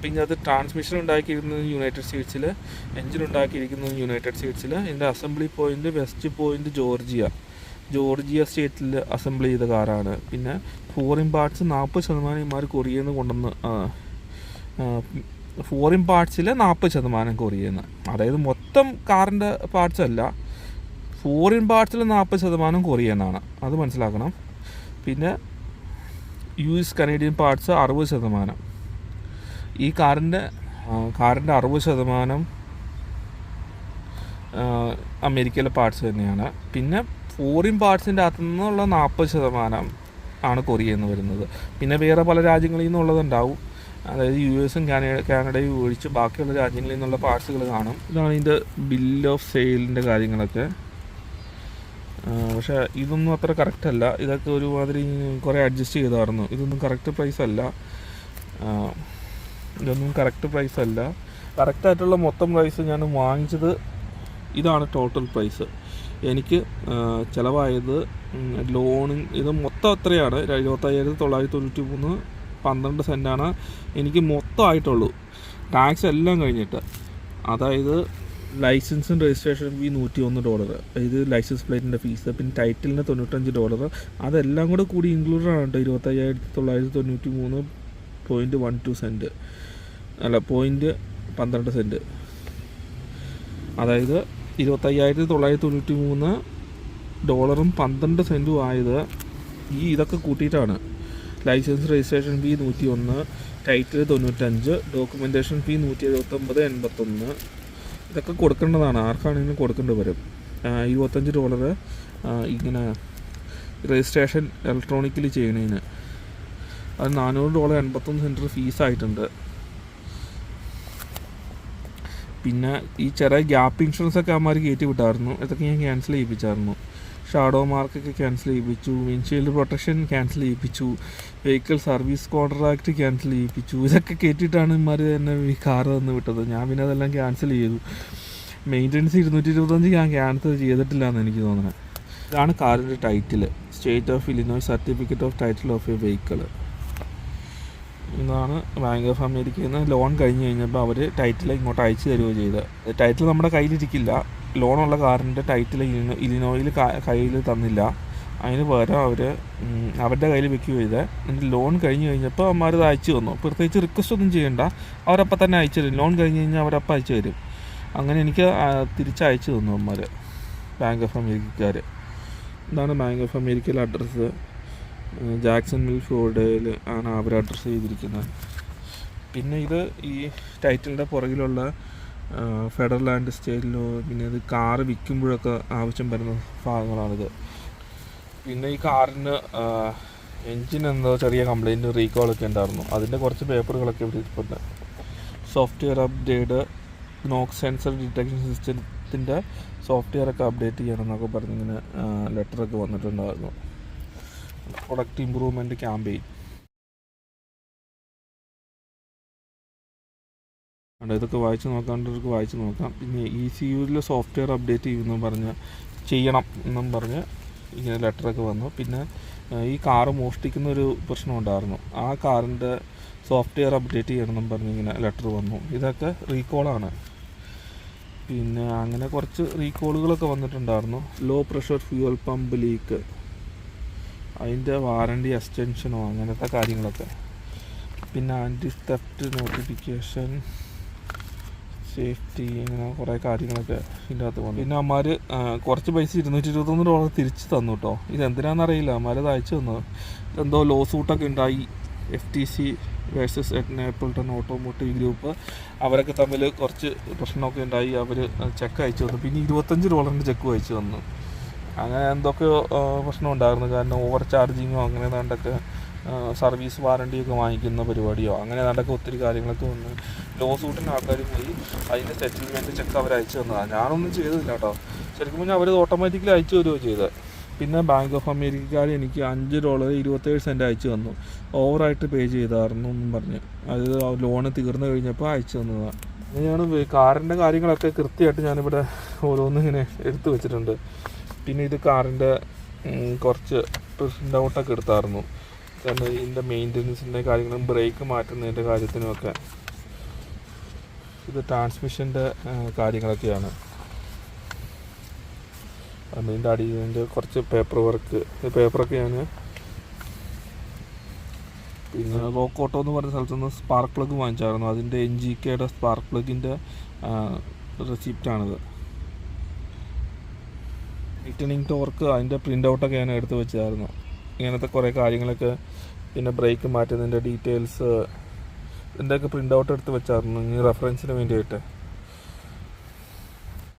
പിന്നെ അത് ട്രാൻസ്മിഷൻ ഉണ്ടാക്കിയിരിക്കുന്നത് യുണൈറ്റഡ് സ്റ്റേറ്റ്സിൽ, എൻജിൻ ഉണ്ടാക്കിയിരിക്കുന്നത് യുണൈറ്റഡ് സ്റ്റേറ്റ്സിൽ. ഇതിൻ്റെ assembly point west point Georgia സ്റ്റേറ്റിൽ അസംബിൾ ചെയ്ത കാറാണ്. പിന്നെ ഫോറിൻ പാർട്സ് 40% ഇമാർ കൊറിയയിൽ നിന്ന് കൊണ്ടുവന്ന്, ഫോറിൻ പാർട്സിൽ 40% കൊറിയയിൽ നിന്ന്. അതായത് മൊത്തം കാറിൻ്റെ പാർട്സ് അല്ല, ഫോറിൻ പാർട്സിൽ 40% കൊറിയയിൽ നിന്നാണ്, അത് മനസ്സിലാക്കണം. പിന്നെ US കനേഡിയൻ പാർട്സ് 60%. ഈ കാറിൻ്റെ 60% അമേരിക്കയിലെ പാർട്സ് തന്നെയാണ്. പിന്നെ ഫോറിൻ പാർട്സിൻ്റെ അകത്തു നിന്നുള്ള 40% ആണ് കൊറിയയിൽ നിന്ന് വരുന്നത്. പിന്നെ വേറെ പല രാജ്യങ്ങളിൽ നിന്നുള്ളതുണ്ടാവും, അതായത് US കാനഡയും ഒഴിച്ച് ബാക്കിയുള്ള രാജ്യങ്ങളിൽ നിന്നുള്ള പാർട്സുകൾ കാണും. ഇതാണ് ഇതിൻ്റെ ബില്ല് ഓഫ് സെയിലിൻ്റെ കാര്യങ്ങളൊക്കെ. പക്ഷേ ഇതൊന്നും അത്ര കറക്റ്റല്ല, ഇതൊക്കെ ഒരുമാതിരി കുറേ അഡ്ജസ്റ്റ് ചെയ്തായിരുന്നു. ഇതൊന്നും കറക്റ്റ് പ്രൈസ് അല്ല, കറക്റ്റായിട്ടുള്ള മൊത്തം പ്രൈസ് ഞാൻ വാങ്ങിച്ചത് ഇതാണ്. ടോട്ടൽ പ്രൈസ് എനിക്ക് ചിലവായത് ലോണിങ് ഇത് മൊത്തം എത്രയാണ്, 25,993 12 സെൻറ്റാണ് എനിക്ക് മൊത്തമായിട്ടുള്ളൂ, ടാക്സ് എല്ലാം കഴിഞ്ഞിട്ട്. അതായത് ലൈസൻസും രജിസ്ട്രേഷൻ ഫീ $101, ഇത് ലൈസൻസ് പ്ലേറ്റിൻ്റെ ഫീസ്, പിന്നെ ടൈറ്റിലിന് $95, അതെല്ലാം കൂടെ കൂടി ഇൻക്ലൂഡഡ് ആണ് കേട്ടോ. 25,993.12 അല്ല 0.12 സെൻറ്റ്. അതായത് $25,993 12 ആയത് ഇതൊക്കെ കൂട്ടിയിട്ടാണ്. Licence registration fee 101, title 95, documentation fee 179.81. ഇതൊക്കെ കൊടുക്കേണ്ടതാണ്, ആർക്കാണെങ്കിലും കൊടുക്കേണ്ടി വരും. $25 ഇങ്ങനെ രജിസ്ട്രേഷൻ ഇലക്ട്രോണിക്കലി ചെയ്യണതിന്. അത് $400 $81 ഫീസായിട്ടുണ്ട്. പിന്നെ ഈ ചെറിയ ഗ്യാപ്പ് ഇൻഷുറൻസൊക്കെ അവന്മാർ കയറ്റി വിട്ടായിരുന്നു, ഇതൊക്കെ ഞാൻ ക്യാൻസൽ ചെയ്യിപ്പിച്ചായിരുന്നു. ഷാഡോ മാർക്കൊക്കെ ക്യാൻസൽ ചെയ്യിപ്പിച്ചു, വിൻഷീൽഡ് പ്രൊട്ടക്ഷൻ ക്യാൻസൽ ചെയ്യിപ്പിച്ചു, വെഹിക്കിൾ സർവീസ് കോൺട്രാക്റ്റ് ക്യാൻസൽ ചെയ്യിപ്പിച്ചു. ഇതൊക്കെ കയറ്റിയിട്ടാണ് ഇമാർ തന്നെ ഈ കാറ് തന്ന് വിട്ടത്. ഞാൻ പിന്നെ അതെല്ലാം ക്യാൻസൽ ചെയ്തു. മെയിൻ്റനൻസ് 225 ഞാൻ ക്യാൻസൽ ചെയ്തിട്ടില്ല എന്ന് എനിക്ക് തോന്നുന്നത്. ഇതാണ് കാറിൻ്റെ title, state of Illinois certificate of title of A vehicle. ഇതാണ് ബാങ്ക് ഓഫ് അമേരിക്കയിൽ നിന്ന് ലോൺ കഴിഞ്ഞ് കഴിഞ്ഞപ്പോൾ അവർ ടൈറ്റിൽ ഇങ്ങോട്ട് അയച്ചു തരുകയോ ചെയ്തത്. ടൈറ്റിൽ നമ്മുടെ കയ്യിലിരിക്കില്ല, ലോണുള്ള കാറിൻ്റെ ടൈറ്റിൽ ഇലിനോയിൽ കയ്യിൽ തന്നില്ല, അതിന് പകരം അവരുടെ കയ്യിൽ വെക്കുകയോ ചെയ്തത്. എന്നിട്ട് ലോൺ കഴിഞ്ഞ് കഴിഞ്ഞപ്പോൾ അവന്മാരത് അയച്ചു തന്നു. പ്രത്യേകിച്ച് റിക്വസ്റ്റ് ഒന്നും ചെയ്യണ്ട, അവരപ്പം തന്നെ അയച്ചു തരും. ലോൺ കഴിഞ്ഞ് കഴിഞ്ഞാൽ അവരപ്പം അയച്ചു തരും. അങ്ങനെ എനിക്ക് തിരിച്ചയച്ചു തന്നു അവന്മാർ, ബാങ്ക് ഓഫ് അമേരിക്കക്കാർ. ഇതാണ് ബാങ്ക് ഓഫ് അമേരിക്കയിലെ അഡ്രസ്സ്. ജാക്സൺ മിൽ ഫ്ലോറിഡയിൽ ആണ് അവർ അഡ്രസ്സ് ചെയ്തിരിക്കുന്നത്. പിന്നെ ഇത് ഈ ടൈറ്റിലിൻ്റെ പുറകിലുള്ള ഫെഡറൽ ലാൻഡ് സ്റ്റേറ്റ് ലോ, പിന്നെ ഇത് കാറ് വിൽക്കുമ്പോഴൊക്കെ ആവശ്യം വരുന്ന ഭാഗങ്ങളാണിത്. പിന്നെ ഈ കാറിന് എൻജിൻ എന്തോ ചെറിയ കംപ്ലയിൻറ്റ് റീകോളൊക്കെ ഉണ്ടായിരുന്നു, അതിൻ്റെ കുറച്ച് പേപ്പറുകളൊക്കെ ഇവിടെ ഇരിപ്പുണ്ട്. Software update, Knox sensor detection സിസ്റ്റത്തിൻ്റെ സോഫ്റ്റ്വെയറൊക്കെ അപ്ഡേറ്റ് ചെയ്യണമെന്നൊക്കെ പറഞ്ഞിങ്ങനെ ലെറ്ററൊക്കെ വന്നിട്ടുണ്ടായിരുന്നു. Product improvement campaign. ഇതൊക്കെ വായിച്ച് നോക്കാണ്ടവർക്ക് വായിച്ച് നോക്കാം. പിന്നെ ECUവിൽ സോഫ്റ്റ്വെയർ അപ്ഡേറ്റ് ചെയ്യണം എന്നും പറഞ്ഞ് ഇങ്ങനെ ലെറ്ററൊക്കെ വന്നു. പിന്നെ ഈ കാറ് മോഷ്ടിക്കുന്ന ഒരു പ്രശ്നം ഉണ്ടായിരുന്നു, ആ കാറിൻ്റെ സോഫ്റ്റ്വെയർ അപ്ഡേറ്റ് ചെയ്യണമെന്നും പറഞ്ഞ് ഇങ്ങനെ ലെറ്റർ വന്നു. ഇതൊക്കെ റീകോളാണ്. പിന്നെ അങ്ങനെ കുറച്ച് റീകോളുകളൊക്കെ വന്നിട്ടുണ്ടായിരുന്നു. Low pressure fuel pump leak, അതിൻ്റെ വാറണ്ടി എക്സ്റ്റൻഷനോ അങ്ങനത്തെ കാര്യങ്ങളൊക്കെ. പിന്നെ ആൻറ്റി തെഫ്റ്റ് നോട്ടിഫിക്കേഷൻ, സേഫ്റ്റി, ഇങ്ങനെ കുറേ കാര്യങ്ങളൊക്കെ ഇതിൻ്റെ അകത്ത് വന്നു. പിന്നെ അമ്മമാർ കുറച്ച് പൈസ $221 തിരിച്ച് തന്നു കേട്ടോ. ഇതെന്തിനാണെന്നറിയില്ല, അമ്മമാരത് അയച്ചു തന്നു. എന്തോ ലോ സൂട്ടൊക്കെ ഉണ്ടായി, FTC വേഴ്സസ് എഡ്നാപ്പിൾട്ടൺ ഓട്ടോമോട്ടീവ് ഗ്രൂപ്പ്, അവരൊക്കെ തമ്മിൽ കുറച്ച് പ്രശ്നമൊക്കെ ഉണ്ടായി. അവർ ചെക്ക് അയച്ചു തന്നു. പിന്നെ $25 ചെക്ക് അയച്ചു തന്നു. അങ്ങനെ എന്തൊക്കെയോ പ്രശ്നം ഉണ്ടായിരുന്നു, കാരണം ഓവർ ചാർജിങ്ങോ അങ്ങനെ ഏതാണ്ടൊക്കെ സർവീസ് വാറണ്ടിയൊക്കെ വാങ്ങിക്കുന്ന പരിപാടിയോ അങ്ങനെ ഏതാണ്ടൊക്കെ ഒത്തിരി കാര്യങ്ങളൊക്കെ വന്ന് ലോ സൂട്ടിന് ആൾക്കാർ പോയി. അതിൻ്റെ സെറ്റിൽമെൻറ്റ് ചെക്ക് അവർ അയച്ചു തന്നതാണ്. ഞാനൊന്നും ചെയ്തില്ല കേട്ടോ. ശരിക്കും പറഞ്ഞാൽ അവർ ഓട്ടോമാറ്റിക്കലി അയച്ചു തരുകയോ ചെയ്തത്. പിന്നെ ബാങ്ക് ഓഫ് അമേരിക്കക്കാർ എനിക്ക് $5.27 അയച്ചു തന്നു, ഓവറായിട്ട് പേ ചെയ്തായിരുന്നു എന്നും പറഞ്ഞ്. അത് ലോണ് തീർന്നു കഴിഞ്ഞപ്പോൾ അയച്ചു തന്നതാണ്. അങ്ങനെയാണ് കാറിൻ്റെ കാര്യങ്ങളൊക്കെ കൃത്യമായിട്ട് ഞാനിവിടെ ഓരോന്നിങ്ങനെ എടുത്തു വെച്ചിട്ടുണ്ട്. പിന്നെ ഇത് കാറിൻ്റെ കുറച്ച് പ്രിൻ്റ് ഔട്ടൊക്കെ എടുത്തായിരുന്നു, കാരണം ഇതിൻ്റെ മെയിൻ്റനൻസിൻ്റെ കാര്യങ്ങളും ബ്രേക്ക് മാറ്റുന്നതിൻ്റെ കാര്യത്തിനുമൊക്കെ ഇത് ട്രാൻസ്മിഷൻ്റെ കാര്യങ്ങളൊക്കെയാണ്. അതിൻ്റെ അടിയിൻ്റെ കുറച്ച് പേപ്പറൊക്കെ ഞാൻ പിന്നെ റോക്ക് ഓട്ടോ എന്ന് പറഞ്ഞ സ്ഥലത്തുനിന്ന് സ്പാർക്ക് പ്ലഗ് വാങ്ങിച്ചായിരുന്നു. അതിൻ്റെ NGKയുടെ സ്പാർക്ക് പ്ലഗിൻ്റെ റെസിപ്റ്റാണിത്. ലൈറ്റനിങ് ടോർക്ക് അതിൻ്റെ പ്രിൻ്റ് ഔട്ടൊക്കെ ഞാൻ എടുത്ത് വെച്ചായിരുന്നു. ഇങ്ങനത്തെ കുറേ കാര്യങ്ങളൊക്കെ, പിന്നെ ബ്രേക്ക് മാറ്റുന്നതിൻ്റെ ഡീറ്റെയിൽസ്, ഇതിൻ്റെയൊക്കെ പ്രിൻ്റ് ഔട്ട് എടുത്ത് വെച്ചായിരുന്നു റെഫറൻസിന് വേണ്ടിയിട്ട്.